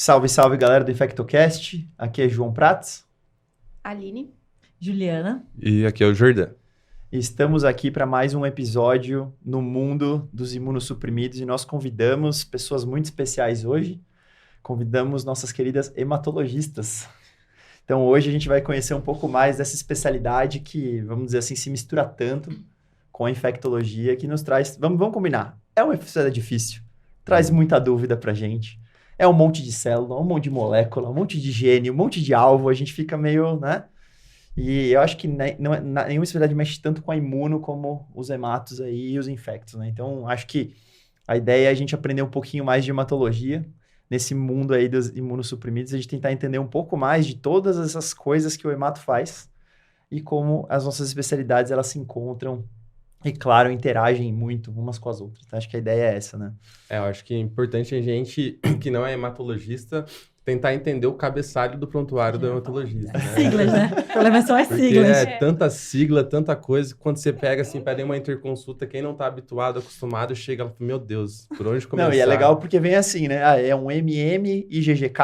Salve, salve, galera do InfectoCast. Aqui é João Prats. Aline. Juliana. E aqui é o Jordan. E estamos aqui para mais um episódio no mundo dos imunossuprimidos e nós convidamos pessoas muito especiais hoje. Convidamos nossas queridas hematologistas. Então hoje a gente vai conhecer um pouco mais dessa especialidade que, vamos dizer assim, se mistura tanto com a infectologia, que nos traz... Vamos combinar. É uma especialidade difícil. Traz muita dúvida pra gente. É um monte de célula, um monte de molécula, um monte de gene, um monte de alvo. A gente fica meio, né? E eu acho que nenhuma especialidade mexe tanto com a imuno como os hematos aí e os infectos, né? Então, acho que a ideia é a gente aprender um pouquinho mais de hematologia nesse mundo aí dos imunossuprimidos, a gente tentar entender um pouco mais de todas essas coisas que o hemato faz e como as nossas especialidades, elas se encontram e, claro, interagem muito umas com as outras. Então, acho que a ideia é essa, né? Eu acho que é importante a gente, que não é hematologista, tentar entender o cabeçalho do prontuário do hematologista, né? Siglas, né? O problema são as Porque siglas. é tanta sigla, tanta coisa, quando você pega assim, pede uma interconsulta, quem não tá habituado, acostumado, chega e fala, meu Deus, por onde começar? Não, e é legal porque vem assim, né? Ah, é um MM, IgGK,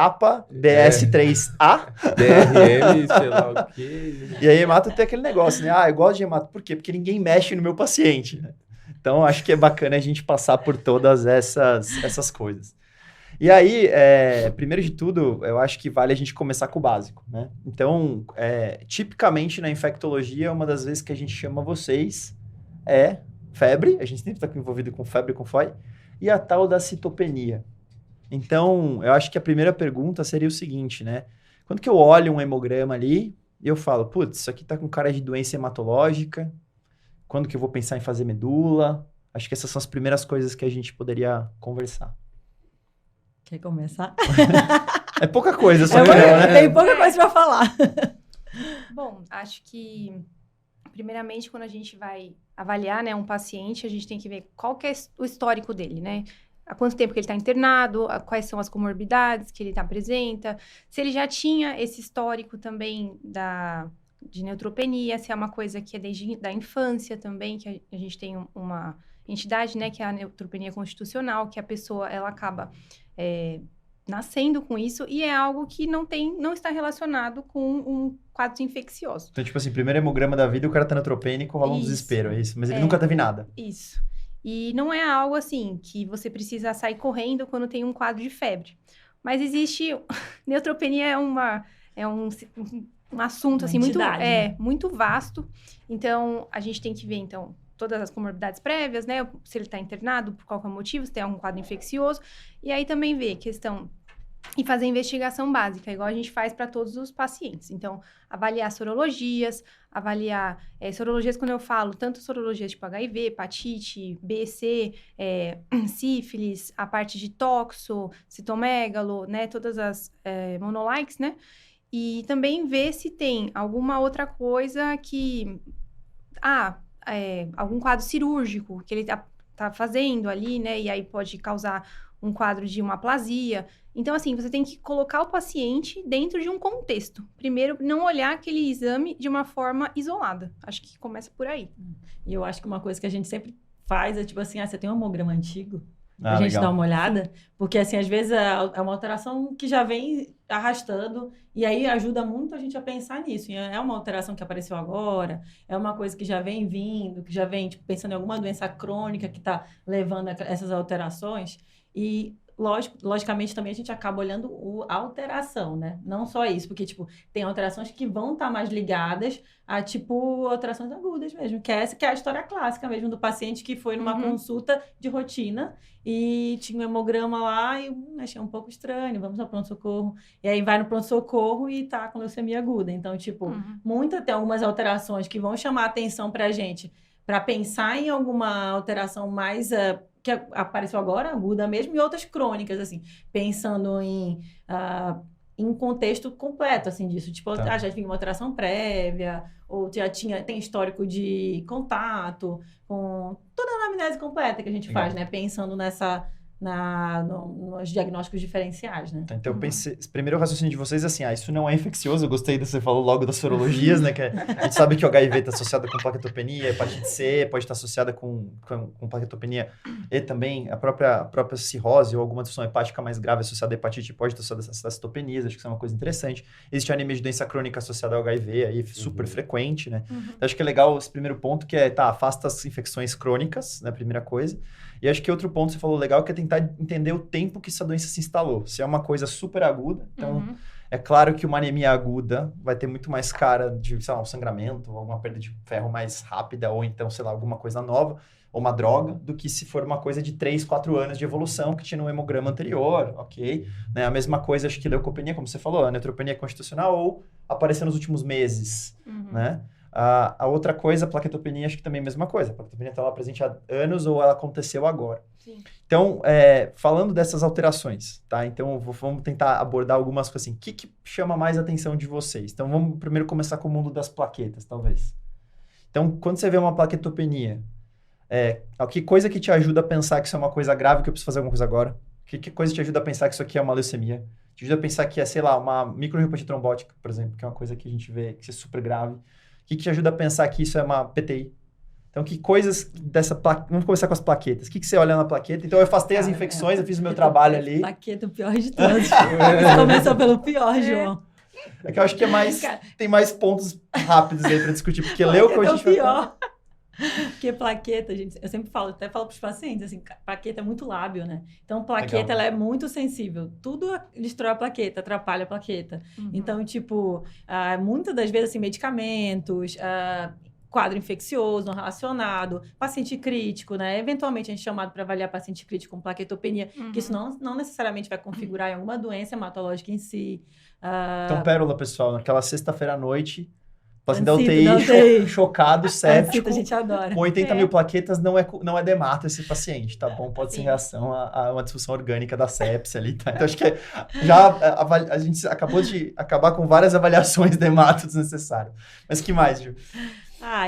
DS3A. DRM, sei lá o quê. E aí, hemato tem aquele negócio, né? Ah, eu gosto de hemato. Por quê? Porque ninguém mexe no meu paciente, né? Então, acho que é bacana a gente passar por todas essas coisas. E aí, primeiro de tudo, eu acho que vale a gente começar com o básico, né? Então, tipicamente na infectologia, uma das vezes que a gente chama vocês é febre, a gente sempre está envolvido com febre, com FOI, e a tal da citopenia. Então, eu acho que a primeira pergunta seria o seguinte, né? Quando que eu olho um hemograma ali, eu falo, putz, isso aqui tá com cara de doença hematológica, quando que eu vou pensar em fazer medula? Acho que essas são as primeiras coisas que a gente poderia conversar. Quer começar? É pouca coisa, só que né? Tem pouca coisa pra falar. Bom, acho que, primeiramente, quando a gente vai avaliar, né, um paciente, a gente tem que ver qual que é o histórico dele, né? Há quanto tempo que ele está internado, quais são as comorbidades que ele apresenta, se ele já tinha esse histórico também de neutropenia, se é uma coisa que é desde a infância também, que a gente tem uma entidade, né, que é a neutropenia constitucional, que a pessoa, ela acaba nascendo com isso, e é algo que não está relacionado com um quadro infeccioso. Então, tipo assim, primeiro hemograma da vida, o cara tá neutropênico, rola um desespero, é isso? Mas ele nunca teve nada. Isso. E não é algo assim que você precisa sair correndo quando tem um quadro de febre. Mas existe... Neutropenia é um assunto assim, entidade, né? muito vasto. Então, a gente tem que ver, então, todas as comorbidades prévias, né? Se ele está internado, por qualquer motivo, se tem algum quadro infeccioso. E aí também ver questão... E fazer investigação básica, igual a gente faz para todos os pacientes. Então, avaliar sorologias, sorologias quando eu falo, tanto sorologias tipo HIV, hepatite, B, C, sífilis, a parte de toxo, citomegalo, né, todas as monolikes, né? E também ver se tem alguma outra coisa que... algum quadro cirúrgico que ele tá fazendo ali, né? E aí pode causar um quadro de uma aplasia. Então, assim, você tem que colocar o paciente dentro de um contexto. Primeiro, não olhar aquele exame de uma forma isolada. Acho que começa por aí. E eu acho que uma coisa que a gente sempre faz é tipo assim, você tem um hemograma antigo? Ah, A gente legal. dá uma olhada, porque assim, às vezes é uma alteração que já vem arrastando, e aí ajuda muito a gente a pensar nisso. É uma alteração que apareceu agora, é uma coisa que já vem vindo, que já vem tipo, pensando em alguma doença crônica que está levando a essas alterações, e logicamente também a gente acaba olhando a alteração, né? Não só isso, porque, tipo, tem alterações que vão estar mais ligadas a, tipo, alterações agudas mesmo, que é a história clássica mesmo do paciente que foi numa consulta de rotina e tinha um hemograma lá e achei um pouco estranho, vamos ao pronto-socorro. E aí vai no pronto-socorro e tá com leucemia aguda. Então, tipo, tem algumas alterações que vão chamar a atenção pra gente, para pensar em alguma alteração mais... que apareceu agora, aguda mesmo, e outras crônicas, assim, pensando em contexto completo, assim, disso. Tipo, já tinha uma alteração prévia, ou tem histórico de contato, com toda a anamnese completa que a gente faz, né? Pensando nos diagnósticos diferenciais, né? Então, eu pensei, primeiro o raciocínio de vocês é assim, isso não é infeccioso, eu gostei do que você falou logo das sorologias, né, que a gente sabe que o HIV está associado com plaquetopenia, hepatite C pode estar associada com plaquetopenia e também a própria cirrose ou alguma disfunção hepática mais grave associada à hepatite pode estar associada a citopenias, acho que isso é uma coisa interessante. Existe a anemia de doença crônica associada ao HIV, aí super frequente, né? Então, acho que é legal esse primeiro ponto, que é, afasta as infecções crônicas, né, primeira coisa. E acho que outro ponto que você falou legal que é tentar entender o tempo que essa doença se instalou. Se é uma coisa super aguda, então é claro que uma anemia aguda vai ter muito mais cara de, sei lá, um sangramento, ou alguma perda de ferro mais rápida, ou então, sei lá, alguma coisa nova, ou uma droga, do que se for uma coisa de 3, 4 anos de evolução que tinha no hemograma anterior, ok? Né? A mesma coisa, acho que leucopenia, como você falou, a neutropenia constitucional ou apareceu nos últimos meses, né? A outra coisa, a plaquetopenia, acho que também é a mesma coisa. A plaquetopenia está lá presente há anos ou ela aconteceu agora. Sim. Então, falando dessas alterações, tá? Então, vamos tentar abordar algumas coisas assim. O que chama mais a atenção de vocês? Então, vamos primeiro começar com o mundo das plaquetas, talvez. Então, quando você vê uma plaquetopenia, que coisa que te ajuda a pensar que isso é uma coisa grave, que eu preciso fazer alguma coisa agora? Que coisa te ajuda a pensar que isso aqui é uma leucemia? Te ajuda a pensar que é, sei lá, uma microangiopatite trombótica, por exemplo, que é uma coisa que a gente vê que é super grave. O que te ajuda a pensar que isso é uma PTI? Então, que coisas dessa plaqueta... Vamos começar com as plaquetas. O que você olha na plaqueta? Então, eu afastei as infecções, eu fiz o meu trabalho ali. Plaqueta, o pior de todos. Começou pelo pior, João. É que eu acho que tem mais pontos rápidos aí pra discutir, porque leuco a gente vai... pior. Porque plaqueta, gente, eu sempre falo, até falo para os pacientes, assim, plaqueta é muito lábil, né? Então, plaqueta, ela é muito sensível. Tudo destrói a plaqueta, atrapalha a plaqueta. Então, tipo, muitas das vezes, assim, medicamentos, quadro infeccioso não relacionado, paciente crítico, né? Eventualmente, a gente é chamado para avaliar paciente crítico com plaquetopenia, que isso não necessariamente vai configurar em alguma doença hematológica em si. Então, pérola, pessoal, naquela sexta-feira à noite... Paciente da UTI, chocado, séptico, a gente adora. com 80 mil plaquetas, não é dermato esse paciente, tá bom? Pode ser reação a uma disfunção orgânica da sepse ali, tá? Então, acho que a gente acabou de acabar com várias avaliações dermato desnecessárias. Mas que mais, Ju?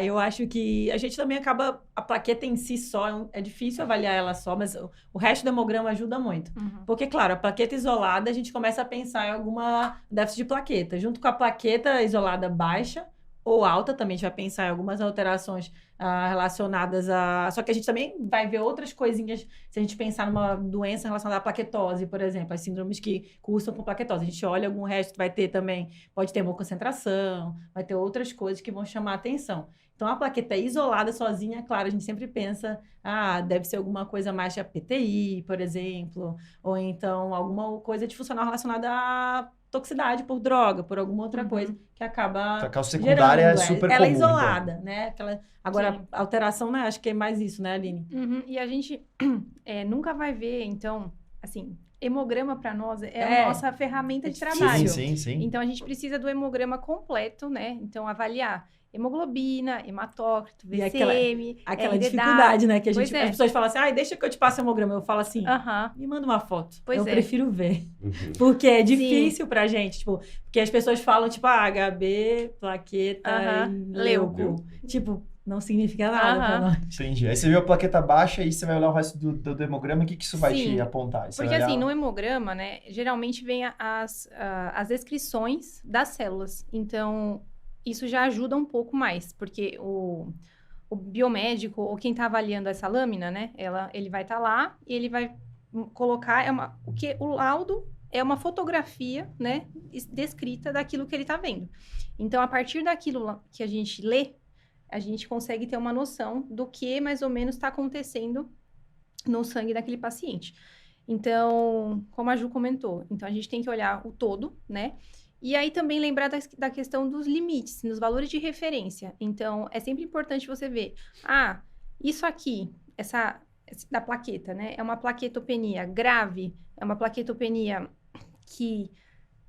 Eu acho que a gente também acaba... A plaqueta em si só, é difícil avaliar ela só, mas o resto do hemograma ajuda muito. Porque, claro, a plaqueta isolada, a gente começa a pensar em alguma déficit de plaqueta. Junto com a plaqueta isolada baixa, ou alta, também a gente vai pensar em algumas alterações relacionadas a... Só que a gente também vai ver outras coisinhas, se a gente pensar numa doença relacionada à plaquetose, por exemplo, as síndromes que cursam com plaquetose. A gente olha algum resto, vai ter também, pode ter boa concentração, vai ter outras coisas que vão chamar a atenção. Então, a plaqueta isolada sozinha, claro, a gente sempre pensa, deve ser alguma coisa mais de PTI, por exemplo, ou então alguma coisa disfuncional relacionada a toxicidade por droga, por alguma outra coisa que acaba a causa secundária é super comum. Ela é isolada, então. Né? Agora, Sim. a alteração, né? Acho que é mais isso, né, Aline? E a gente nunca vai ver, então, assim, hemograma para nós é a nossa ferramenta de trabalho. Sim. Então, a gente precisa do hemograma completo, né? Então, avaliar hemoglobina, hematócrito, VCM, aquela dificuldade, né? Que as pessoas falam assim, deixa que eu te passe o hemograma. Eu falo assim, me manda uma foto. Eu prefiro ver. Porque é difícil pra gente, tipo, porque as pessoas falam, tipo, HB, plaqueta e leuco. Tipo, não significa nada pra nós. Entendi. Aí você viu a plaqueta baixa e você vai olhar o resto do hemograma, o que isso vai te apontar? Porque assim, no hemograma, né, geralmente vem as descrições das células. Então, isso já ajuda um pouco mais, porque o biomédico, ou quem está avaliando essa lâmina, né, ele vai estar lá e ele vai colocar, o laudo é uma fotografia, né, descrita daquilo que ele está vendo. Então, a partir daquilo que a gente lê, a gente consegue ter uma noção do que mais ou menos está acontecendo no sangue daquele paciente. Então, como a Ju comentou, então a gente tem que olhar o todo, né? E aí também lembrar da questão dos limites, nos valores de referência. Então, é sempre importante você ver, isso aqui, da plaqueta, né? É uma plaquetopenia grave, é uma plaquetopenia que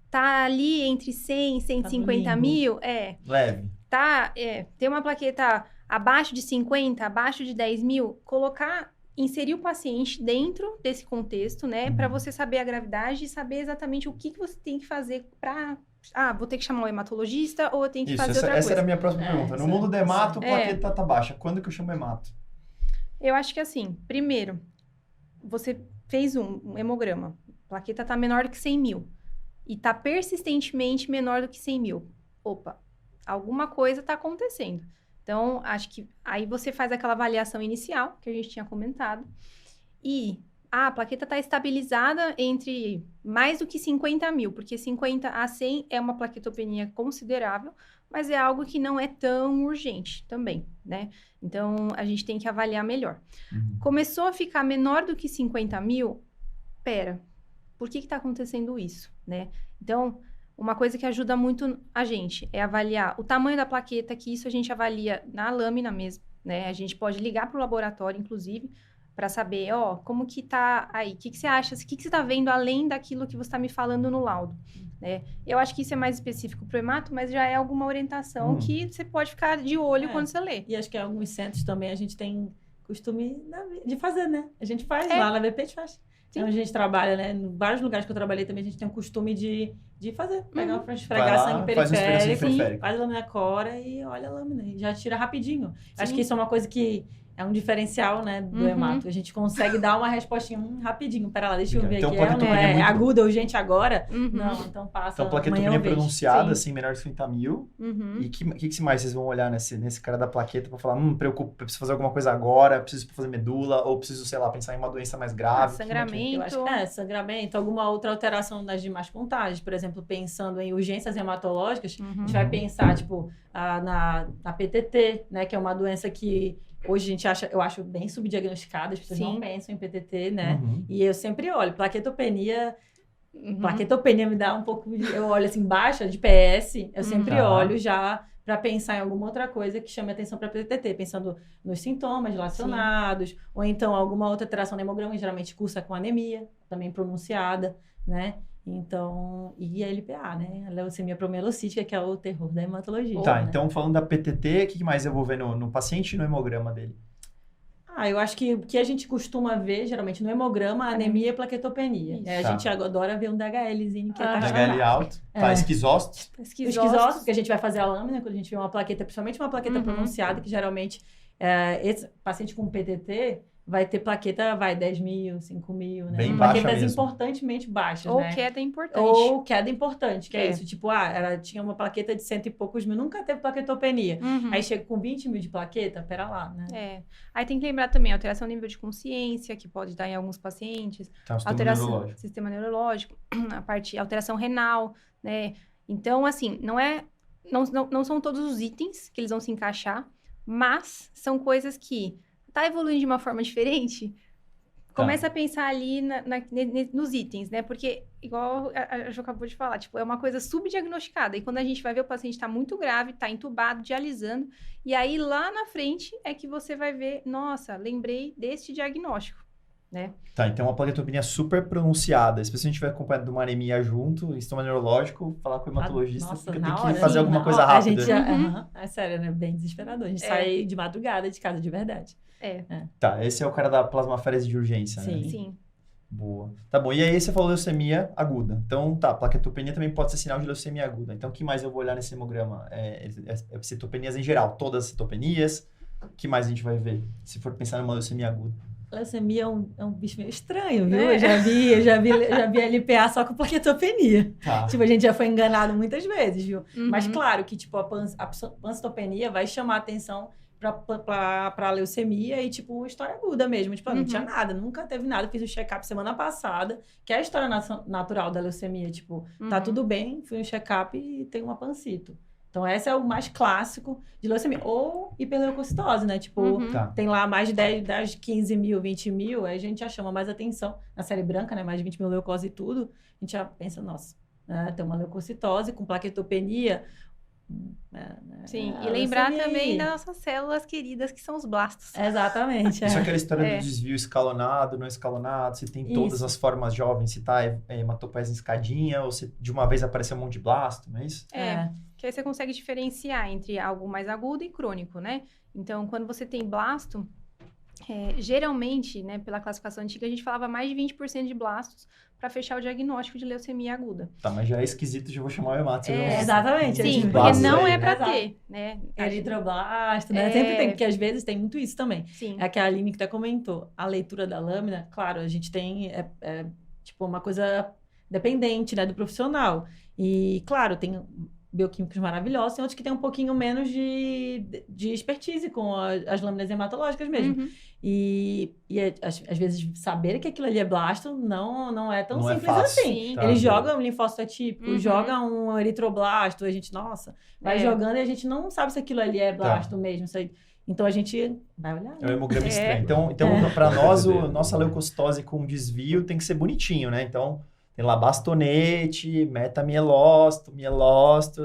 tá ali entre 100 e 150 mil, leve. Ter uma plaqueta abaixo de 50, abaixo de 10 mil, inserir o paciente dentro desse contexto, né? Para você saber a gravidade e saber exatamente o que você tem que fazer para... vou ter que chamar o hematologista ou eu tenho que fazer outra coisa. Essa era a minha próxima pergunta. No mundo do hemato, a plaqueta tá baixa. Quando que eu chamo hemato? Eu acho que assim, primeiro, você fez um hemograma, a plaqueta está menor do que 100 mil e está persistentemente menor do que 100 mil. Opa, alguma coisa está acontecendo. Então, acho que aí você faz aquela avaliação inicial que a gente tinha comentado e a plaqueta está estabilizada entre mais do que 50 mil, porque 50 a 100 é uma plaquetopenia considerável, mas é algo que não é tão urgente também, né? Então, a gente tem que avaliar melhor. Começou a ficar menor do que 50 mil, por que está acontecendo isso, né? Então, uma coisa que ajuda muito a gente é avaliar o tamanho da plaqueta, que isso a gente avalia na lâmina mesmo, né? A gente pode ligar para o laboratório, inclusive, para saber, como que tá aí, o que você acha, o que você está vendo além daquilo que você está me falando no laudo, né? Eu acho que isso é mais específico para o hemato, mas já é alguma orientação que você pode ficar de olho quando você lê. E acho que em alguns centros também a gente tem costume de fazer, né? A gente faz, lá na VP a gente faz. Então, a gente trabalha, né? Em vários lugares que eu trabalhei também, a gente tem o costume de fazer. Pegar uma esfregar sangue periférico, faz a lâmina cora e olha a lâmina. E já tira rapidinho. Acho que isso é uma coisa que é um diferencial, né, do hemato. A gente consegue dar uma respostinha rapidinho. Pera lá, deixa eu ver aqui. É aguda, urgente agora? Não, então passa. Então, plaquetopenia pronunciada, assim, menor de 50 mil. E o que mais vocês vão olhar nesse cara da plaqueta pra falar, preocupa, preciso fazer alguma coisa agora, preciso fazer medula, ou preciso, sei lá, pensar em uma doença mais grave? Sangramento. Eu acho que sangramento, alguma outra alteração nas demais contagens. Por exemplo, pensando em urgências hematológicas, a gente vai pensar, tipo, na PTT, né, que é uma doença que hoje eu acho bem subdiagnosticada, as pessoas não pensam em PTT, né? E eu sempre olho, plaquetopenia me dá um pouco eu olho assim, baixa de PS, eu sempre olho já para pensar em alguma outra coisa que chame atenção para PTT, pensando nos sintomas relacionados, ou então alguma outra alteração no hemograma, geralmente cursa com anemia, também pronunciada, né? Então, e a LPA, né? A leucemia promielocítica, que é o terror da hematologia. Tá, né? então falando da PTT, o que mais eu vou ver no paciente e no hemograma dele? Eu acho que o que a gente costuma ver, geralmente, no hemograma, anemia e plaquetopenia. A gente adora ver um DHLzinho que é taxado. DHL alto, esquizóstomo. Esquizóstomo, porque a gente vai fazer a lâmina, quando a gente vê uma plaqueta, principalmente uma plaqueta pronunciada, que geralmente, esse paciente com PTT vai ter plaqueta, 10 mil, 5 mil, né? Bem baixa plaquetas mesmo. importantemente baixas, Ou né? queda importante. Ou queda importante, que é isso. Tipo, ela tinha uma plaqueta de 100 e poucos mil, nunca teve plaquetopenia. Aí chega com 20 mil de plaqueta, pera lá, né? Aí tem que lembrar também, alteração no nível de consciência, que pode dar em alguns pacientes. Alteração do sistema neurológico, alteração renal, né? Então, assim, não são todos os itens que eles vão se encaixar, mas são coisas que tá evoluindo de uma forma diferente, começa a pensar ali nos itens, né? Porque, igual a Jo acabou de falar, tipo, é uma coisa subdiagnosticada. E quando a gente vai ver o paciente tá muito grave, tá entubado, dialisando, e aí lá na frente é que você vai ver, nossa, lembrei deste diagnóstico, né? Tá, então uma plaquetopenia super pronunciada, especialmente se a gente vai acompanhando de uma anemia junto, sistema neurológico, falar com o hematologista, porque tem que fazer alguma coisa rápida. É sério, né? Bem desesperador. A gente sai de madrugada de casa, de verdade. Tá, esse é o cara da plasmaférese de urgência, né? Sim. Boa. Tá bom, e aí você falou leucemia aguda. Então, plaquetopenia também pode ser sinal de leucemia aguda. Então, o que mais eu vou olhar nesse hemograma? Citopenias em geral, todas as citopenias. O que mais a gente vai ver, se for pensar numa leucemia aguda? Leucemia é um bicho meio estranho, viu? Eu já vi LPA só com plaquetopenia. Tipo, a gente já foi enganado muitas vezes, viu? Mas claro que, tipo, a pancitopenia vai chamar atenção pra leucemia e, tipo, história aguda mesmo. Tipo, não tinha nada, nunca teve nada. Fiz um check-up semana passada, que é a história natural da leucemia. Tipo, tá tudo bem, fui um check-up e tem uma pancito. Então, esse é o mais clássico de leucemia. Ou hiperleucocitose, né? Tipo, tem lá mais de 10, 15 mil, 20 mil, aí a gente já chama mais atenção. Na série branca, né? Mais de 20 mil leucose e tudo. A gente já pensa, nossa, né? Tem uma leucocitose com plaquetopenia. Sim, e lembrar também das nossas células queridas, que são os blastos. Exatamente. Isso é aquela história do desvio escalonado, não escalonado, se tem todas as formas jovens, se tá hematopoese em escadinha, ou se de uma vez apareceu um monte de blasto, não é isso? Que aí você consegue diferenciar entre algo mais agudo e crônico, né? Então, quando você tem blasto, geralmente, né, pela classificação antiga, a gente falava mais de 20% de blastos para fechar o diagnóstico de leucemia aguda. Tá, mas já é esquisito, já vou chamar o hemato. Exatamente. Sim, porque Blasto não aí, é para né? ter, né? Eritroblasto, né? Sempre tem, porque às vezes tem muito isso também. Sim. É que a Aline que até comentou, a leitura da lâmina, claro, a gente tem, tipo, uma coisa dependente, né, do profissional. E, claro, tem bioquímicos maravilhosos, tem outros que tem um pouquinho menos de expertise com as lâminas hematológicas mesmo. Uhum. E às vezes saber que aquilo ali é blasto não é tão Não é simples fácil. assim. Sim. Tá. Eles jogam um linfócito atípico, Uhum. jogam um eritroblasto, a gente, nossa, vai jogando e a gente não sabe se aquilo ali é blasto mesmo. Isso aí. Então a gente vai olhar. É um hemograma estranho. Então É. para nós, nossa leucocitose com desvio tem que ser bonitinho, né? Então, tem lá bastonete, metamielócito, mielócito,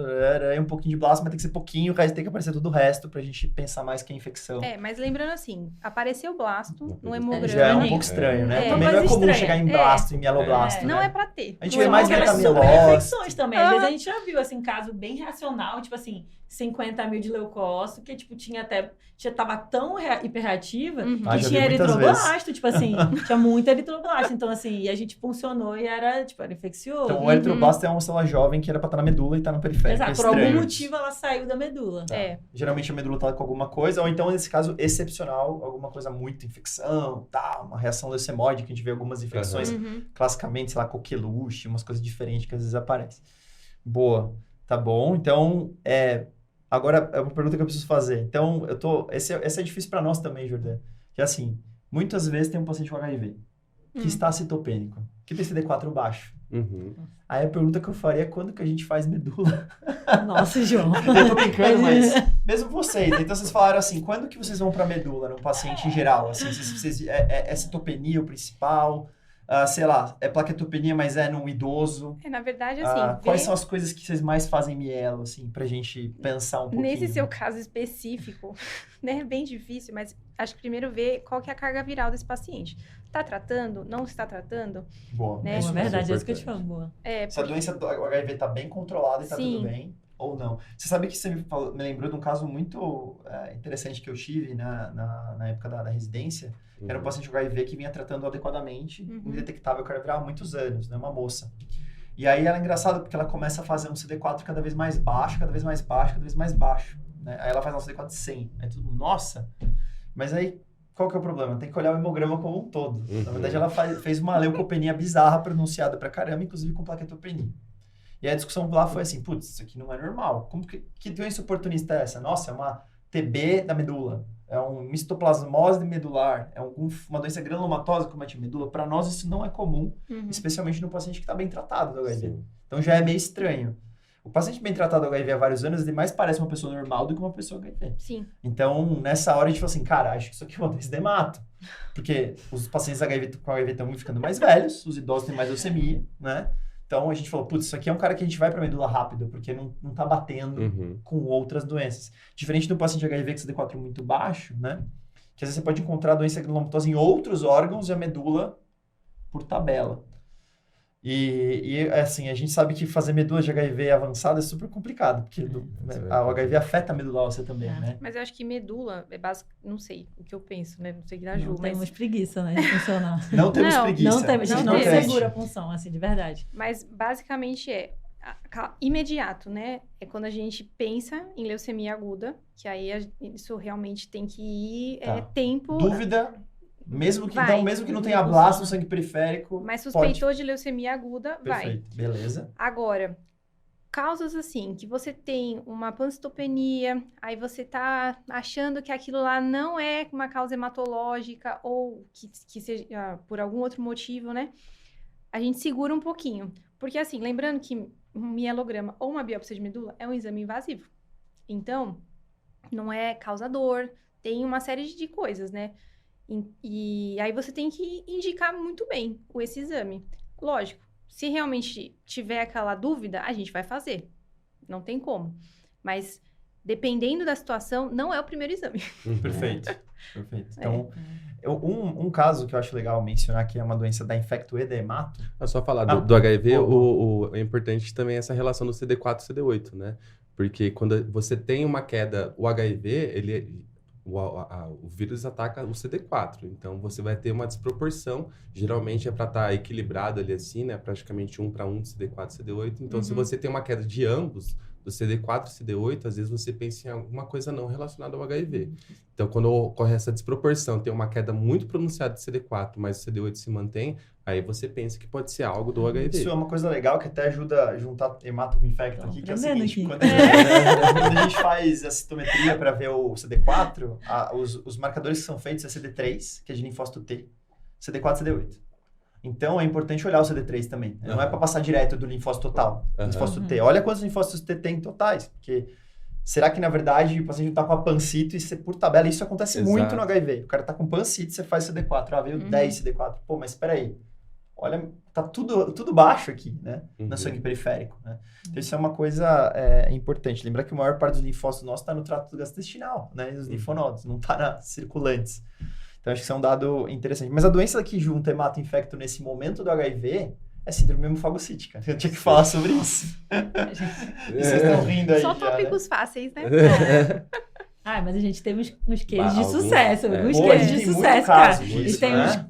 um pouquinho de blasto, mas tem que ser pouquinho, o resto tem que aparecer todo o resto pra gente pensar mais que é infecção. Mas lembrando assim, apareceu o blasto no hemograma. Já é um pouco estranho, né? É. Também não é Mas comum estranho. chegar em blasto, em mieloblasto, Não né? é pra ter. A gente Não vê é mais uma aquelas questão- super metamielócito. infecções também. Às vezes a gente já viu, assim, caso bem reacional, tipo assim, 50 mil de leucócito, que, tipo, já tava tão hiperreativa Uhum. que Já vi tinha muitas eritroblasto, tipo assim, tinha muito eritroblasto. Então, assim, e a gente funcionou e era infeccioso. Então, o eritroblasto é uma célula jovem que era pra estar na medula e tá no periférico. Exato, É por algum estranho. motivo ela saiu da medula. É. Geralmente a medula tá com alguma coisa, ou então, nesse caso, excepcional, alguma coisa muito infecção, uma reação leucemóide, que a gente vê algumas infecções, Uhum. classicamente, sei lá, coqueluche, umas coisas diferentes que às vezes aparecem. Boa, tá bom. Então, agora é uma pergunta que eu preciso fazer. Então, esse é difícil para nós também, Jordana. Que assim, muitas vezes tem um paciente com HIV que está citopênico, que tem CD4 baixo. Uhum. Aí a pergunta que eu faria é quando que a gente faz medula? Nossa, João. Eu tô brincando, mas mesmo vocês. Então vocês falaram assim, quando que vocês vão pra medula num paciente em geral? Assim, é citopenia o principal? Sei lá, é plaquetopenia, mas é num idoso? Na verdade, assim, Quais são as coisas que vocês mais fazem mielo, assim, pra gente pensar um pouquinho? nesse seu caso específico, né, é bem difícil, mas acho que primeiro ver qual que é a carga viral desse paciente. Está tratando? Não está tratando? Boa, Né? É isso verdade, mesmo. é isso que eu te falo, boa. Se a doença do HIV tá bem controlada e tá Sim. tudo bem, ou não. Você sabe que você me lembrou de um caso muito interessante que eu tive na época da residência. Era um paciente com HIV que vinha tratando adequadamente, indetectável carga viral há muitos anos, né? Uma moça. E aí ela é engraçada porque ela começa a fazer um CD4 cada vez mais baixo, cada vez mais baixo, cada vez mais baixo. Né? Aí ela faz um CD4 de 100. Aí todo mundo, nossa! Mas aí, qual que é o problema? Tem que olhar o hemograma como um todo. Na verdade, ela fez uma leucopenia bizarra pronunciada pra caramba, inclusive com plaquetopenia. E a discussão lá foi assim, putz, isso aqui não é normal. Que doença oportunista é essa? Nossa, é uma TB da medula. É um mistoplasmose medular. É uma doença granulomatosa que comete a medula. Para nós, isso não é comum, especialmente no paciente que está bem tratado do HIV. Sim. Então, já é meio estranho. O paciente bem tratado do HIV há vários anos, ele mais parece uma pessoa normal do que uma pessoa HIV. Sim. Então, nessa hora, a gente falou assim, cara, acho que isso aqui é uma doença de hemato. Porque os pacientes com HIV estão ficando mais velhos, os idosos têm mais leucemia, né? Então, a gente falou, putz, isso aqui é um cara que a gente vai pra medula rápido, porque não tá batendo com outras doenças. Diferente do paciente HIV com CD4 muito baixo, né? Que às vezes você pode encontrar a doença granulomatose em outros órgãos e a medula por tabela. E assim, a gente sabe que fazer medula de HIV avançada é super complicado, porque o HIV afeta a medula óssea também, né? Mas eu acho que medula é básico, não sei o que eu penso, né? Não sei o que da Ju, Não mas... temos preguiça, né, de funcionar. Não temos Não, preguiça. Não temos, a gente não Importante. segura a função, assim, de verdade. Mas basicamente imediato, né? É quando a gente pensa em leucemia aguda, que aí isso realmente tem que ir tempo. Dúvida, mesmo que não tenha Não blasto no funciona. sangue periférico. Mas suspeitou de leucemia aguda, vai. Perfeito, beleza. Agora, causas assim, que você tem uma pancitopenia, aí você tá achando que aquilo lá não é uma causa hematológica ou que seja por algum outro motivo, né? A gente segura um pouquinho. Porque assim, lembrando que um mielograma ou uma biópsia de medula é um exame invasivo. Então, não é causador, tem uma série de coisas, né? E aí você tem que indicar muito bem esse exame. Lógico, se realmente tiver aquela dúvida, a gente vai fazer. Não tem como. Mas, dependendo da situação, não é o primeiro exame. Perfeito. Então, um caso que eu acho legal mencionar, que é uma doença da infectoedemato. É só falar do HIV, é importante também essa relação do CD4 e CD8, né? Porque quando você tem uma queda, o HIV, o vírus ataca o CD4, então você vai ter uma desproporção, geralmente é para estar equilibrado ali assim, né, praticamente 1:1 de CD4 e CD8, então se você tem uma queda de ambos, do CD4 e CD8, às vezes você pensa em alguma coisa não relacionada ao HIV. Então, quando ocorre essa desproporção, tem uma queda muito pronunciada de CD4, mas o CD8 se mantém, aí você pensa que pode ser algo do HIV. Isso é uma coisa legal que até ajuda a juntar hemato com infecto aqui, que é o seguinte, aqui. quando a gente faz a citometria para ver o CD4, os marcadores que são feitos é CD3, que é de linfócito T, CD4 e CD8. Então, é importante olhar o CD3 também. Não é para passar direto do linfócito total, linfócito T. Olha quantos linfócitos T tem totais, porque será que, na verdade, o paciente está com a pancito e por tabela, isso acontece muito no HIV. O cara está com pancito, você faz CD4, veio 10 CD4. Pô, mas espera aí. Olha, tá tudo baixo aqui, né? No sangue periférico, né? Então, isso é uma coisa importante. Lembrar que a maior parte dos linfócitos nossos está no trato gastrointestinal, né? Nos linfonodos, não está nas circulantes. Então, acho que isso é um dado interessante. Mas a doença que junta hemato-infecto nesse momento do HIV é síndrome hemofagocítica. Eu tinha que falar sobre isso. Vocês estão rindo aí. Só já, tópicos fáceis, né? Mas a gente teve uns cases de sucesso. Uns Pô, a cases gente de tem muito sucesso, caso cara. disso, Eles têm né?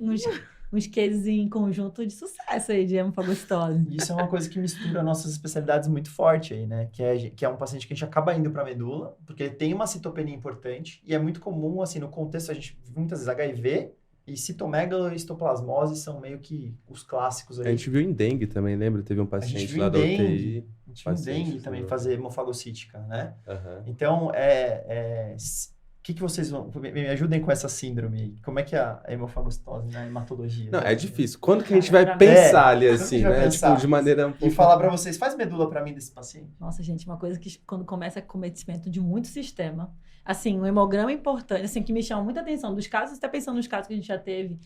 uns cases em conjunto de sucesso aí de hemofagocitose. Isso é uma coisa que mistura nossas especialidades muito forte aí, né? Que é um paciente que a gente acaba indo para a medula, porque ele tem uma citopenia importante, e é muito comum, assim, no contexto, a gente muitas vezes HIV e citomegalo e histoplasmose são meio que os clássicos aí. A gente viu em dengue também, lembra? Teve um paciente viu lá em da dengue. UTI. A gente viu em dengue também fazer hemofagocítica, né? Então, o que vocês vão... Me ajudem com essa síndrome. Como é que é a hemofagocitose na hematologia? Não, é difícil. Quando que a gente vai pensar ali assim, vai né? pensar? Tipo, de maneira um pouco... E falar pra vocês, faz medula pra mim desse paciente. Nossa, gente, uma coisa que quando começa com cometimento de muito sistema, assim, um hemograma importante, assim, que me chama muita atenção dos casos, até pensando nos casos que a gente já teve,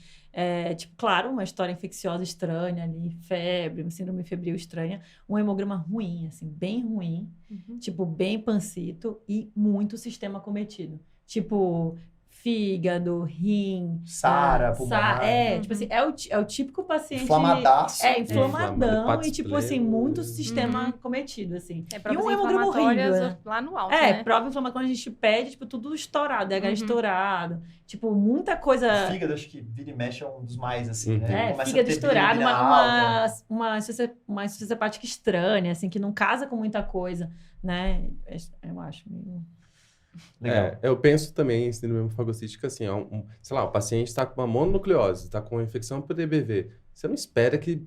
tipo, claro, uma história infecciosa estranha ali, febre, uma síndrome febril estranha, um hemograma ruim, assim, bem ruim, tipo, bem pancito e muito sistema cometido. Tipo, fígado, rim... Sara, pulmonar. Tipo assim, é o típico paciente... Inflamadaço. Inflamadão e, tipo assim, muito sistema cometido, assim. Provas e um hemograma horrível, né? lá no alto, né? Prova inflamatória, quando a gente pede, tipo, tudo estourado, DH estourado. Tipo, muita coisa... O fígado, acho que vira e mexe é um dos mais, assim, né? Fígado estourado, uma insuficiência hepática estranha, assim, que não casa com muita coisa, né? Eu acho meio... Legal. Eu penso também em síndrome hemofagocítica assim, sei lá, o paciente está com uma mononucleose, está com uma infecção por EBV. Você não espera que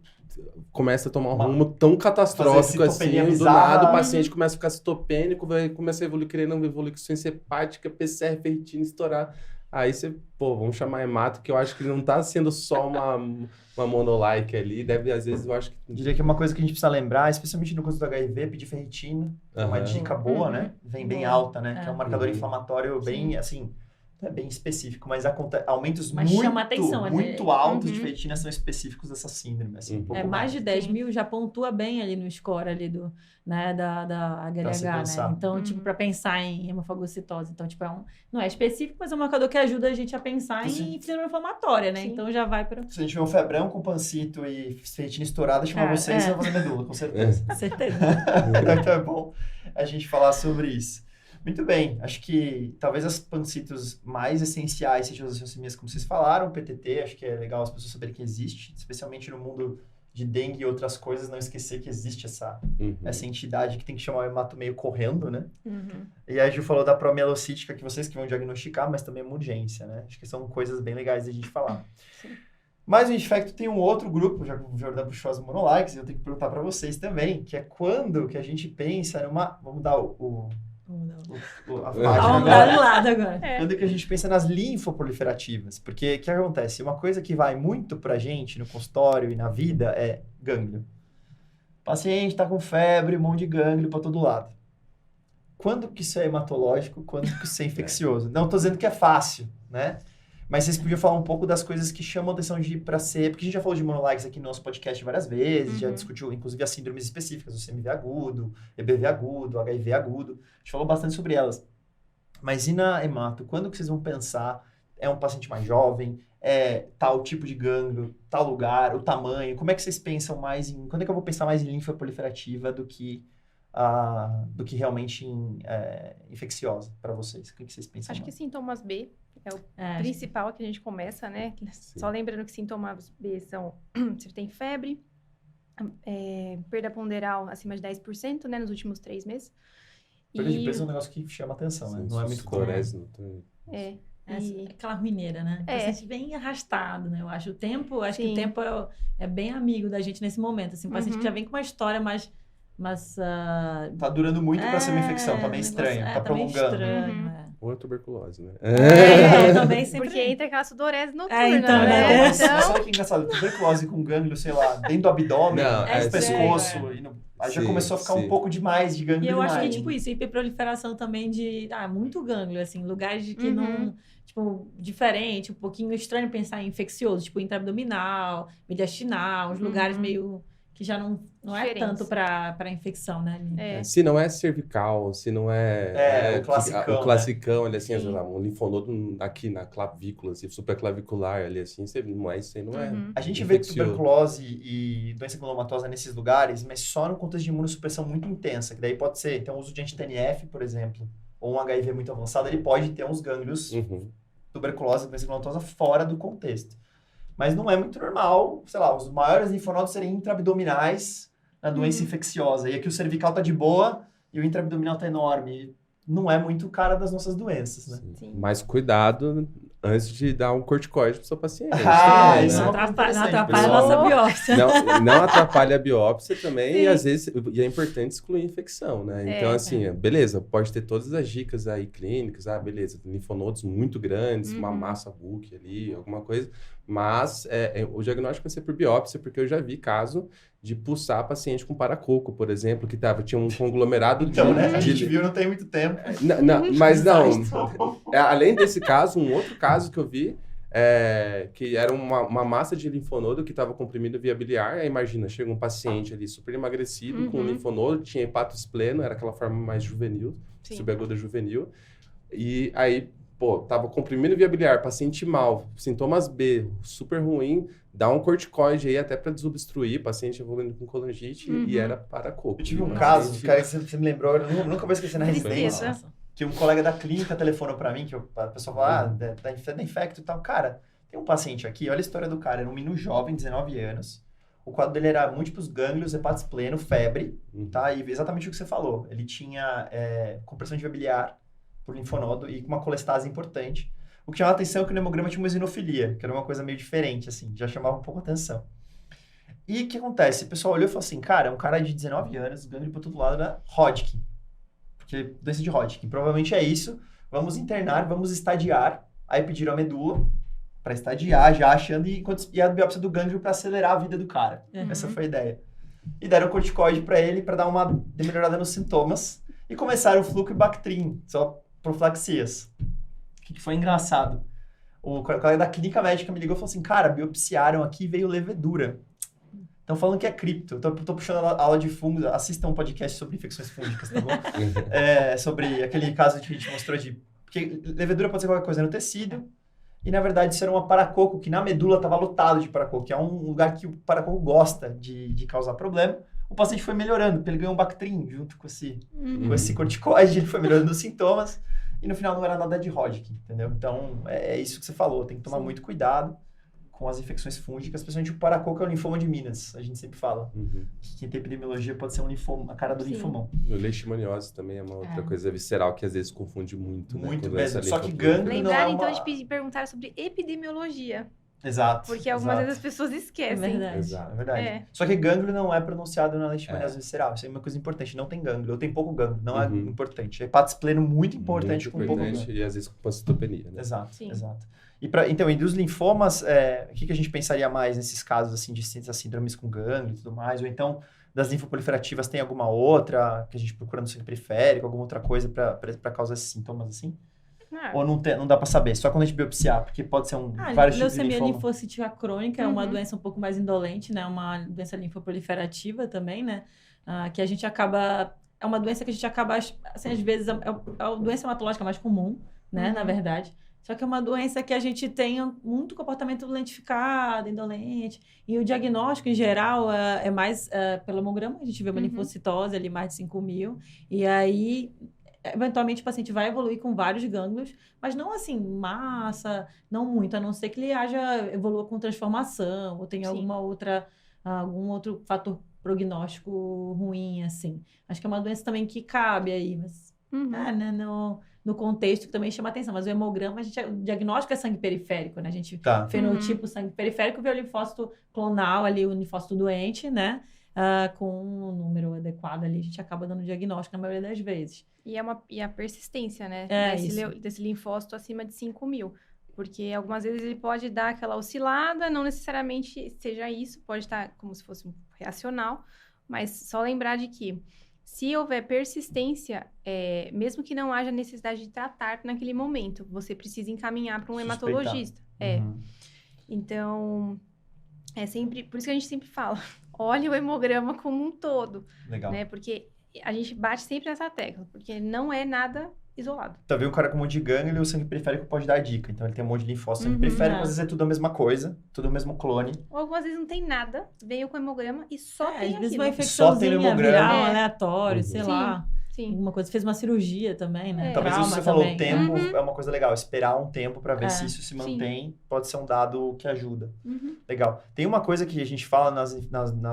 comece a tomar um rumo tão catastrófico assim, do nada o paciente começa a ficar citopênico, começa a evoluir, querendo evoluir com insuficiência hepática, PCR, ferritina, estourar. Aí você, vamos chamar hemato, que eu acho que não está sendo só uma monolike ali, às vezes eu acho que... Diria que é uma coisa que a gente precisa lembrar, especialmente no caso do HIV, pedir ferritina, é uma dica boa, né? Vem bem alta, né? Que é um marcador inflamatório bem, assim, não é bem específico, mas aumentos muito altos de ferritina são específicos dessa síndrome, assim, um pouco mais de 10 mil já pontua bem ali no score ali da HLH, né? Então, tipo, para pensar em hemofagocitose. Então, tipo, não é específico, mas é um marcador que ajuda a gente a pensar em síndrome inflamatória, né? Sim. Então, já vai para... Se a gente vê um febrão com pancito e ferritina estourada, chamar vocês e eu vou fazer medula, com certeza. Com certeza. Então, é bom a gente falar sobre isso. Muito bem, acho que talvez as pancitos mais essenciais sejam as leucemias, como vocês falaram, PTT, acho que é legal as pessoas saberem que existe, especialmente no mundo de dengue e outras coisas, não esquecer que existe essa entidade que tem que chamar o hemato meio correndo, né? E a Ju falou da promielocítica, que vocês que vão diagnosticar, mas também é uma urgência, né? Acho que são coisas bem legais de a gente falar. Sim. Mas o infecto tem um outro grupo, já que o Jordan puxou as monolikes, eu tenho que perguntar para vocês também, que é quando que a gente pensa numa... Vamos dar a página agora. Quando que a gente pensa nas linfoproliferativas? Porque o que acontece? Uma coisa que vai muito pra gente no consultório e na vida é gânglio. O paciente tá com febre, um monte de gânglio pra todo lado. Quando que isso é hematológico? Quando que isso é infeccioso? Não tô dizendo que é fácil, né? Mas vocês podiam falar um pouco das coisas que chamam a atenção de ir para ser... Porque a gente já falou de monolikes aqui no nosso podcast várias vezes, já discutiu, inclusive, as síndromes específicas, o CMV agudo, EBV agudo, HIV agudo. A gente falou bastante sobre elas. Mas e na hemato? Quando que vocês vão pensar? É um paciente mais jovem? É tal tipo de gânglio? Tal lugar? O tamanho? Como é que vocês pensam mais em... Quando é que eu vou pensar mais em linfa proliferativa do que do que realmente infecciosa para vocês. O que vocês pensam? Acho que sintomas B é o É, principal que a gente começa, né? Sim. Só lembrando que sintomas B são... Você tem febre, perda ponderal acima de 10%, né? Nos últimos 3 meses. Perda de peso é um negócio que chama atenção, né? Não é muito comum. aquela ruineira, né? O paciente bem arrastado, né? Eu acho o tempo, que o tempo é bem amigo da gente nesse momento, assim, o paciente que já vem com uma história mais tá durando muito para ser uma infecção, tá meio estranho, tá prolongando. Ou é tuberculose, né? Também sempre. Porque entra aquela sudorese noturna, então, né? Mas olha que engraçado, tuberculose com gânglio, sei lá, dentro do abdômen, no pescoço, aí já começou a ficar um pouco demais de gânglio. E eu demais. acho que, tipo, isso, hiperproliferação também de, muito gânglio, assim, lugares de que não, tipo, diferente, um pouquinho estranho pensar em infeccioso, tipo, intraabdominal, mediastinal, uns lugares meio que já não é tanto para infecção, né? Se não é cervical, se não é... o classicão, ali, assim, um linfonodo aqui na clavícula, assim, supraclavicular, ali, assim, não é isso aí, não é... A gente vê tuberculose e doença granulomatosa nesses lugares, mas só no contexto de imunossupressão muito intensa, que daí pode ser, então, o uso de anti-TNF, por exemplo, ou um HIV muito avançado, ele pode ter uns gânglios, tuberculose, doença granulomatosa, fora do contexto. Mas não é muito normal, sei lá, os maiores linfonodos serem intraabdominais na doença infecciosa. E aqui o cervical tá de boa e o intraabdominal tá enorme. Não é muito cara das nossas doenças, né? Sim. Mas cuidado antes de dar um corticoide pro seu paciente. Isso não atrapalha a nossa biópsia. Não atrapalha a biópsia também, e às vezes é importante excluir a infecção, né? Então, assim, beleza, pode ter todas as dicas aí clínicas, beleza, linfonodos muito grandes, uma massa Buch ali, alguma coisa, mas o diagnóstico vai ser por biópsia, porque eu já vi caso de pulsar paciente com paracoco, por exemplo, que tinha um conglomerado né? A gente viu não tem muito tempo. Mas não. Além desse caso, um outro caso que eu vi, que era uma massa de linfonodo que estava comprimindo via biliar. Aí imagina, chega um paciente ali super emagrecido, com linfonodo, tinha hepatospleno, era aquela forma mais juvenil, subaguda juvenil. E aí, tava comprimindo via biliar, paciente mal, sintomas B, super ruim, dá um corticoide aí até para desobstruir, paciente evoluindo com colangite, e era paracoco. Eu tive um caso, cara, que você me lembrou, eu nunca vou esquecer na residência, que um colega da clínica telefonou para mim, que a pessoa falou, da infecto e tal. Cara, tem um paciente aqui, olha a história do cara, era um menino jovem, 19 anos, o quadro dele era múltiplos gânglios, hepatospleno, febre, tá? E exatamente o que você falou, ele tinha compressão de via biliar por linfonodo e com uma colestase importante. O que chamava atenção é que o hemograma tinha uma eosinofilia, que era uma coisa meio diferente, assim, já chamava um pouco a atenção. E o que acontece? O pessoal olhou e falou assim, cara, um cara de 19 anos, gânglio por todo lado, era Hodgkin. Porque doença de Hodgkin, provavelmente é isso. Vamos internar, vamos estadiar. Aí pediram a medula para estadiar, já achando, e a biópsia do gânglio para acelerar a vida do cara. Essa foi a ideia. E deram corticoide para ele para dar uma melhorada nos sintomas. E começaram o fluco e Bactrim, só profilaxias. O que foi engraçado? O colega da clínica médica me ligou e falou assim, cara, biopsiaram aqui e veio levedura. Estão falando que é cripto. Tô puxando a aula de fungos. Assistam um podcast sobre infecções fúngicas, tá bom? Sobre aquele caso que a gente mostrou de... Porque levedura pode ser qualquer coisa no tecido. E, na verdade, isso era uma paracoco, que na medula estava lotado de paracoco, que é um lugar que o paracoco gosta de causar problema. O paciente foi melhorando, porque ele ganhou um Bactrim junto com esse corticoide, ele foi melhorando os sintomas. E no final não era nada de Hodgkin, entendeu? Então, é isso que você falou. Tem que tomar muito cuidado com as infecções fúngicas, principalmente o paracoco é o linfoma de Minas. A gente sempre fala. Quem tem epidemiologia pode ser um linfoma, a cara do linfomão. O leishmaniose também é uma outra coisa visceral que às vezes confunde muito. Muito né? mesmo. Só que gânglio não é uma... então, de perguntar sobre epidemiologia. Exato. Porque algumas vezes as pessoas esquecem. É verdade. Exato, é verdade. Só que gânglio não é pronunciado na leishmaniose visceral. Isso é uma coisa importante. Não tem gânglio. Ou tem pouco gânglio. Não é importante. Hepatospleno muito importante com pouco gânglio. E às vezes com pancitopenia, né? Exato, exato. Então, e dos linfomas, o que a gente pensaria mais nesses casos, assim, de síndromes com gânglio e tudo mais? Ou então, das linfoproliferativas, tem alguma outra que a gente procura no centro periférico, alguma outra coisa para causar esses sintomas, assim? Ou não dá para saber? Só quando a gente biopsiar, porque pode ser vários tipos de linfoma. Leucemia linfocítica crônica é uma doença um pouco mais indolente, né? Uma doença linfoproliferativa também, né? Que a gente acaba... É uma doença que a gente acaba... Assim, às vezes, é a doença hematológica mais comum, né? Na verdade. Só que é uma doença que a gente tem muito comportamento lentificado, indolente. E o diagnóstico, em geral, é mais pelo hemograma. A gente vê uma linfocitose ali, mais de 5.000. E aí, eventualmente, o paciente vai evoluir com vários gânglios, mas não assim, massa, não muito, a não ser que ele evolua com transformação, ou tenha algum outro fator prognóstico ruim, assim. Acho que é uma doença também que cabe aí, mas né, no contexto que também chama atenção. Mas o hemograma, o diagnóstico é sangue periférico, né? A gente fenotipo sangue periférico, vê o linfócito clonal ali, o linfócito doente, né? Com um número adequado ali, a gente acaba dando diagnóstico na maioria das vezes. E a persistência, né? Isso. Desse linfócito acima de 5.000. Porque algumas vezes ele pode dar aquela oscilada, não necessariamente seja isso, pode estar como se fosse um reacional, mas só lembrar de que se houver persistência, mesmo que não haja necessidade de tratar naquele momento, você precisa encaminhar para um hematologista. Então, sempre, por isso que a gente sempre fala, olhe o hemograma como um todo. Legal. Né? Porque a gente bate sempre nessa tecla, porque não é nada isolado. Então, vem um cara com um monte de gânglio e o sangue periférico pode dar a dica. Então, ele tem um monte de linfócito. Sangue periférico, às vezes, é tudo a mesma coisa, tudo o mesmo clone. Ou algumas vezes não tem nada, veio com hemograma e só tem às vezes aquilo. uma infecçãozinha viral, aleatório, sei Sim. lá. Sim. Alguma coisa, fez uma cirurgia também, né? Talvez isso que você falou, o tempo é uma coisa legal. Esperar um tempo para ver se isso se mantém, pode ser um dado que ajuda. Legal. Tem uma coisa que a gente fala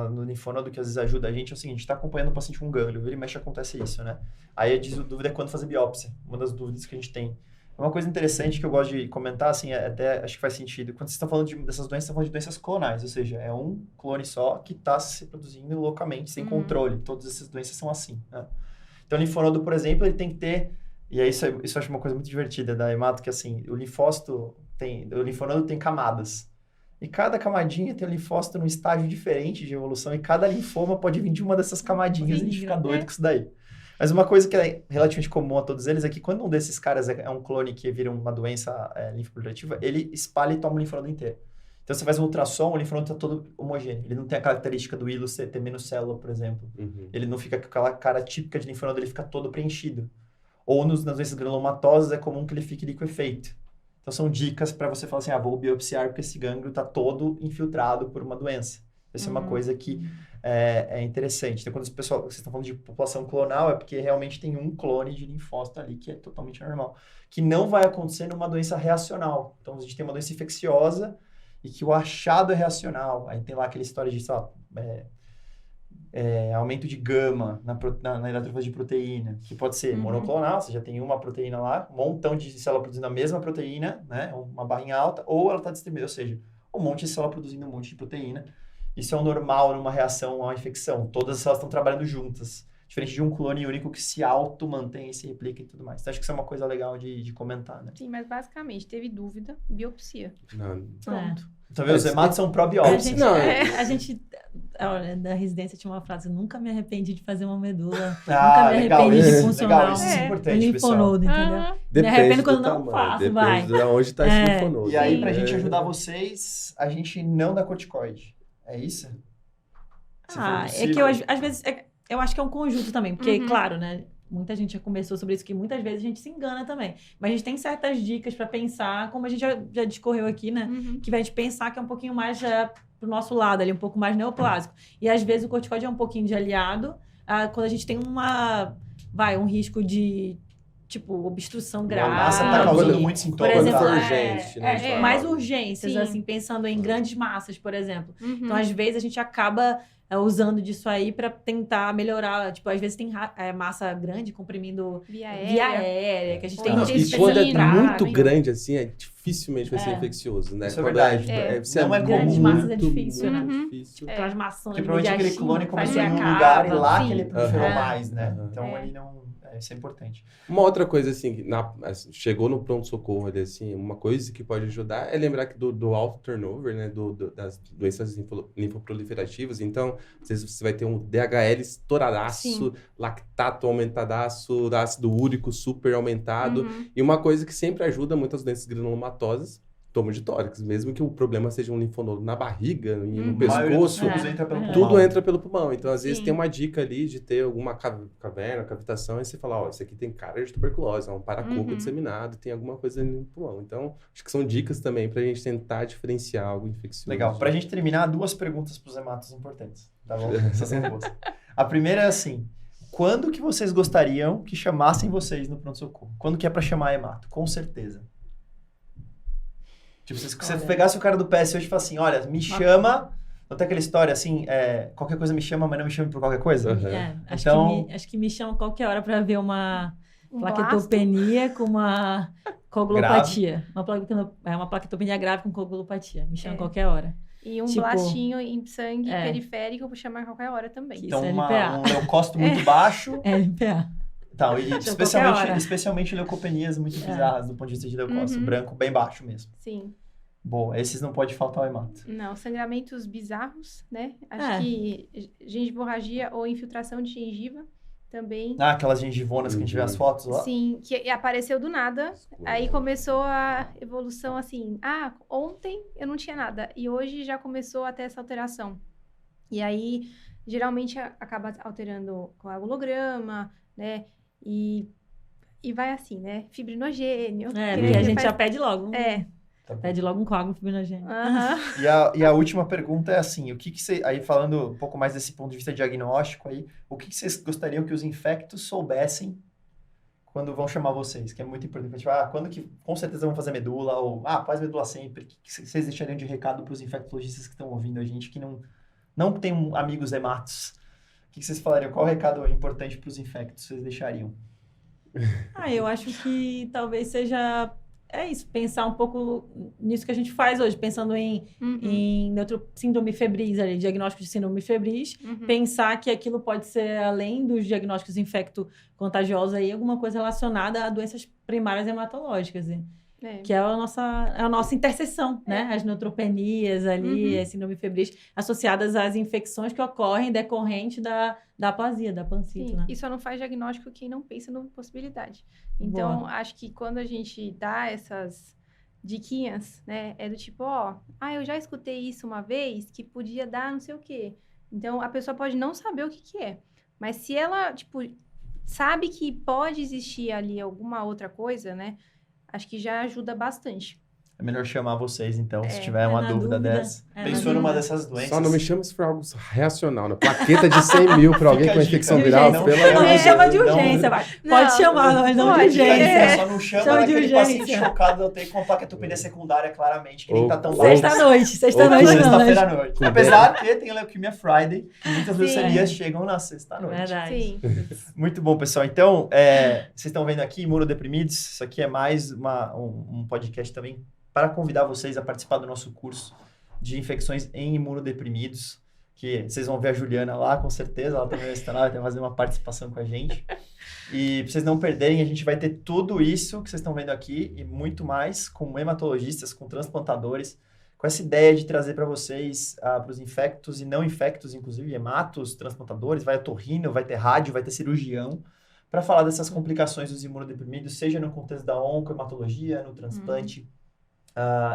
no linfonodo que às vezes ajuda a gente, é o seguinte, a gente tá acompanhando o paciente com gânglio, vira e mexe acontece isso, né? Aí a dúvida é quando fazer biópsia, uma das dúvidas que a gente tem. Uma coisa interessante que eu gosto de comentar, assim, até acho que faz sentido, quando vocês estão falando dessas doenças, estão falando de doenças clonais, ou seja, é um clone só que está se reproduzindo localmente, sem controle. Todas essas doenças são assim, né? Então, o linfonodo, por exemplo, ele tem que ter... E aí, isso eu acho uma coisa muito divertida da hemato, que assim, o linfonodo tem camadas. E cada camadinha tem um linfócito num estágio diferente de evolução, e cada linfoma pode vir de uma dessas camadinhas, e a gente fica doido com isso daí. Mas uma coisa que é relativamente comum a todos eles é que quando um desses caras é um clone que vira uma doença linfoproliferativa, ele espalha e toma o linfonodo inteiro. Então, você faz um ultrassom, o linfonodo está todo homogêneo. Ele não tem a característica do hilo ter menos célula, por exemplo. Ele não fica com aquela cara típica de linfonodo, ele fica todo preenchido. Ou nas doenças granulomatosas é comum que ele fique liquefeito. Então, são dicas para você falar assim, vou biopsiar porque esse gânglio está todo infiltrado por uma doença. Essa é uma coisa que é interessante. Então, quando vocês estão falando de população clonal, é porque realmente tem um clone de linfócito ali que é totalmente normal. Que não vai acontecer numa doença reacional. Então, a gente tem uma doença infecciosa e que o achado é reacional. Aí tem lá aquela história de, sei lá, aumento de gama na eletrofose de proteína, que pode ser monoclonal, você já tem uma proteína lá, um montão de célula produzindo a mesma proteína, né, uma barrinha alta, ou ela está distribuída, ou seja, um monte de célula produzindo um monte de proteína. Isso é o normal numa reação a uma infecção. Todas as células estão trabalhando juntas. Diferente de um clone único que se auto-mantém, se replica e tudo mais. Então, acho que isso é uma coisa legal de comentar, né? Sim, mas basicamente, teve dúvida, biopsia. Pronto. Então, os hematos são probiópsias. A gente, da residência, tinha uma frase, nunca me arrependi de fazer uma medula, nunca me arrependi de funcionar legal, isso é importante, linfonodo, entendeu? Me arrependo quando não faço, vai. Depende de onde está esse linfonodo. E aí, pra gente ajudar vocês, a gente não dá corticoide. É isso? É que eu, às vezes, eu acho que é um conjunto também, porque, claro, né, muita gente já conversou sobre isso, que muitas vezes a gente se engana também, mas a gente tem certas dicas para pensar, como a gente já discorreu aqui, né, que vai a gente pensar que é um pouquinho mais pro nosso lado ali, um pouco mais neoplásico, e às vezes o corticoide é um pouquinho de aliado, quando a gente tem um risco de tipo, obstrução grave. A massa tá causando muitos sintomas. Por exemplo, urgente, né? Mais urgências, Sim. assim, pensando em grandes massas, por exemplo. Então, às vezes, a gente acaba usando disso aí para tentar melhorar. Tipo, às vezes tem massa grande comprimindo via aérea, que a gente tem gente E quando é muito grande, assim, dificilmente vai ser infeccioso, né? Isso é verdade. Não é grandes massas é difícil, né? Difícil. Aquelas maçãs. Porque provavelmente aquele clone começou em um lugar e lá que ele proliferou mais, né? Então, ali não... Isso é importante. Uma outra coisa, assim, que chegou no pronto-socorro, assim, uma coisa que pode ajudar é lembrar que do alto turnover, né, das doenças linfoproliferativas. Então, às vezes você vai ter um DHL estouradaço, lactato aumentadaço, ácido úrico super aumentado. E uma coisa que sempre ajuda muitas doenças granulomatosas tomo de tórax, mesmo que o problema seja um linfonodo na barriga e no A maioria dos pescoço, fungos entra pelo pulmão. tudo entra pelo pulmão. Então, às vezes, Sim. tem uma dica ali de ter alguma caverna, cavitação, e você fala, ó, isso aqui tem cara de tuberculose, é um paracoco disseminado, tem alguma coisa ali no pulmão. Então, acho que são dicas também pra gente tentar diferenciar algo infeccioso. Legal. Pra gente terminar, 2 perguntas pros hematos importantes, tá bom? Essas são boas. A primeira é assim, quando que vocês gostariam que chamassem vocês no pronto-socorro? Quando que é pra chamar hemato? Com certeza. Tipo, se você pegasse o cara do PS hoje e falasse assim, olha, me chama... Não tem aquela história assim, qualquer coisa me chama, mas não me chame por qualquer coisa? Uhum. Acho que me chamam qualquer hora para ver uma blasto. plaquetopenia com uma coagulopatia. Uma plaquetopenia grave com coagulopatia. Me chamam qualquer hora. E um Tipo, blastinho em sangue periférico pra chamar a qualquer hora também. Então, Isso, LPA. um leucócito muito baixo. LPA. Tá, e qualquer hora. especialmente leucopenias muito bizarras do ponto de vista de leucócito. Branco bem baixo mesmo. Sim. Boa, esses não pode faltar o hemato. Não, sangramentos bizarros, né? Acho que gengivomorragia ou infiltração de gengiva também. Ah, aquelas gengivonas que a gente vê as fotos lá? Sim, que apareceu do nada. Aí começou a evolução assim. Ah, ontem eu não tinha nada. E hoje já começou a ter essa alteração. E aí, geralmente, acaba alterando coagulograma, né? E vai assim, né? Fibrinogênio. Porque a gente já pede logo. Tá bom. Pede logo um coágulo fibrinogênio. E a última pergunta é assim, aí falando um pouco mais desse ponto de vista diagnóstico aí, o que vocês gostariam que os infectos soubessem quando vão chamar vocês? Que é muito importante. Tipo, quando que com certeza vão fazer medula, ou faz medula sempre. O que vocês deixariam de recado para os infectologistas que estão ouvindo a gente, que não tem amigos hematos? O que vocês falariam? Qual o recado importante para os infectos vocês deixariam? Eu acho que talvez seja... É isso, pensar um pouco nisso que a gente faz hoje, pensando em síndrome febris, ali, diagnóstico de síndrome febris, pensar que aquilo pode ser, além dos diagnósticos infecto-contagiosos, aí, alguma coisa relacionada a doenças primárias hematológicas, que é a nossa interseção, né? As neutropenias ali, a síndrome febris, associadas às infecções que ocorrem decorrente da aplasia, da pancito, né? E só não faz diagnóstico quem não pensa na possibilidade. Então, acho que quando a gente dá essas diquinhas, né? É do tipo, eu já escutei isso uma vez, que podia dar não sei o quê. Então, a pessoa pode não saber o que é. Mas se ela, sabe que pode existir ali alguma outra coisa, né? Acho que já ajuda bastante. É melhor chamar vocês, então, se tiver uma dúvida dessa. Pensou numa dessas doenças? Só não me chama se for algo reacional, né? Plaqueta de 100 mil pra alguém com infecção De viral, urgência. pelo amor Não de me Deus. chama de urgência, vai. Pode chamar, mas não de urgência. Só não chama Chama de aquele urgência. paciente chocado de eu ter com plaquetopenia secundária, claramente, que nem tá tão Sexta-noite não. Sexta-feira à noite. Apesar que tem a Leuquimia Friday, que muitas leucemias chegam na sexta-noite. Verdade. Sim. Muito bom, pessoal. Então, vocês estão vendo aqui, Imunodeprimidos, isso aqui é mais um podcast também para convidar vocês a participar do nosso curso de infecções em imunodeprimidos, que vocês vão ver a Juliana lá, com certeza, ela também vai estar lá, vai fazer uma participação com a gente. E para vocês não perderem, a gente vai ter tudo isso que vocês estão vendo aqui e muito mais com hematologistas, com transplantadores, com essa ideia de trazer para vocês, para os infectos e não infectos, inclusive hematos, transplantadores, vai otorrino, vai ter rádio, vai ter cirurgião, para falar dessas complicações dos imunodeprimidos, seja no contexto da oncohematologia, no transplante,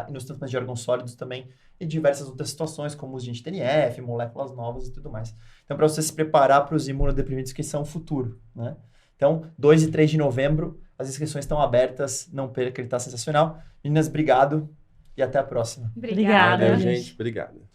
e nos transplantes de órgãos sólidos também, e diversas outras situações, como os de TNF, moléculas novas e tudo mais. Então, para você se preparar para os imunodeprimidos que são o futuro, né? Então, 2 e 3 de novembro, as inscrições estão abertas, não perca, ele está sensacional. Meninas, obrigado e até a próxima. Obrigada. Valeu, gente. Obrigado.